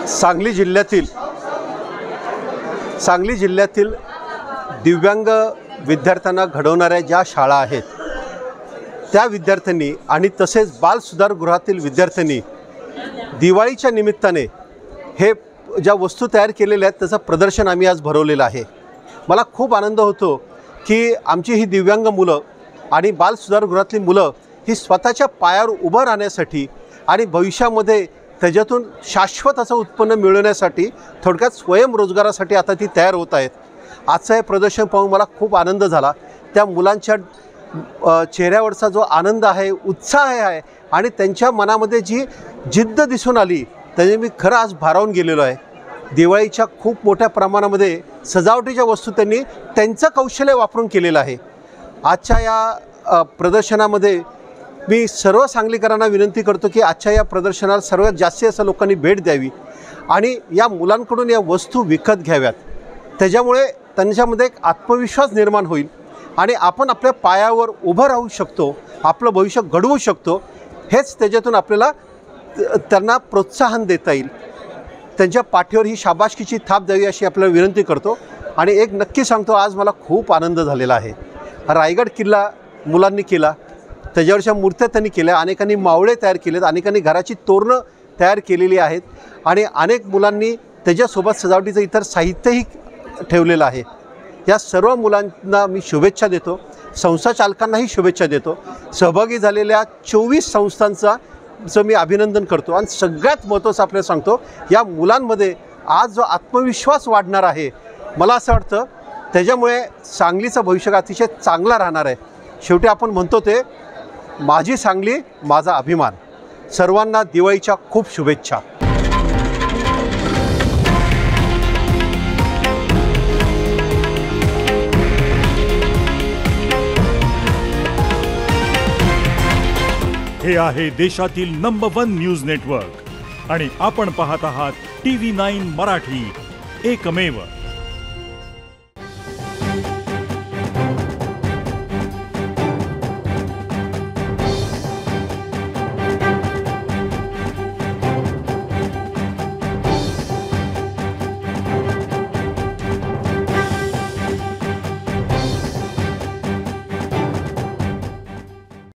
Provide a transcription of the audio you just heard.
सांगली जिल्ह्यातील दिव्यांग विद्यार्थ्यांना घडवणाऱ्या ज्या शाळा आहेत त्या विद्यार्थ्यांनी आणि तसेच बाल सुधारगृहातील विद्यार्थ्यांनी दिवाळीच्या निमित्ताने हे ज्या वस्तू तयार केलेल्या आहेत त्याचं प्रदर्शन आम्ही आज भरवलेलं आहे। मला खूप आनंद होतो की आमची ही दिव्यांग मुलं आणि बाल सुधारगृहातली मुलं ही स्वतःच्या पायावर उभं राहण्यासाठी आणि भविष्यामध्ये त्याच्यातून शाश्वत असं उत्पन्न मिळवण्यासाठी थोडक्यात स्वयंरोजगारासाठी आता ती तयार होत आहेत। आजचं हे प्रदर्शन पाहून मला खूप आनंद झाला। त्या मुलांच्या चेहऱ्यावरचा जो आनंद आहे, उत्साह आहे आणि त्यांच्या मनामध्ये जी जिद्द दिसून आली त्याने मी खरं आज भारावून गेलेलो आहे। दिवाळीच्या खूप मोठ्या प्रमाणामध्ये सजावटीच्या वस्तू त्यांनी त्यांचं कौशल्य वापरून केलेलं आहे। आजच्या या प्रदर्शनामध्ये मी सर्व सांगलीकरांना विनंती करतो की आजच्या या प्रदर्शनाला सर्वात जास्तीत जास्त लोकांनी भेट द्यावी आणि या मुलांकडून या वस्तू विकत घ्याव्यात। त्याच्यामुळे त्यांच्यामध्ये एक आत्मविश्वास निर्माण होईल आणि आपण आपल्या पायावर उभं राहू शकतो, आपलं भविष्य घडवू शकतो। हेच त्याच्यातून आपल्याला त्यांना प्रोत्साहन देता येईल। त्यांच्या पाठीवर ही शाबासकीची थाप द्यावी अशी आपल्याला विनंती करतो। आणि एक नक्की सांगतो, आज मला खूप आनंद झालेला आहे। रायगड किल्ला मुलांनी केला, त्याच्यावरच्या मूर्त्या त्यांनी केल्या, अनेकांनी मावळे तयार केलेत, अनेकांनी घराची तोरणं तयार केलेली आहेत आणि अनेक मुलांनी त्याच्यासोबत सजावटीचं इतर साहित्यही ठेवलेलं आहे। या सर्व मुलांना मी शुभेच्छा देतो, संस्था चालकांनाही शुभेच्छा देतो। सहभागी झालेल्या 24 संस्थांचं मी अभिनंदन करतो आणि सगळ्यात महत्त्वाचं आपल्याला सांगतो, या मुलांमध्ये आज जो आत्मविश्वास वाढणार आहे मला असं वाटतं त्याच्यामुळे सांगलीचं भविष्य अतिशय चांगला राहणार आहे। शेवटी आपण म्हणतो ते माझी सांगली माझा अभिमान। सर्वांना दिवाळीच्या खूप शुभेच्छा। हे आहे देशातील नंबर 1 न्यूज नेटवर्क आणि आपण पाहत आहात TV9 मराठी, एकमेव।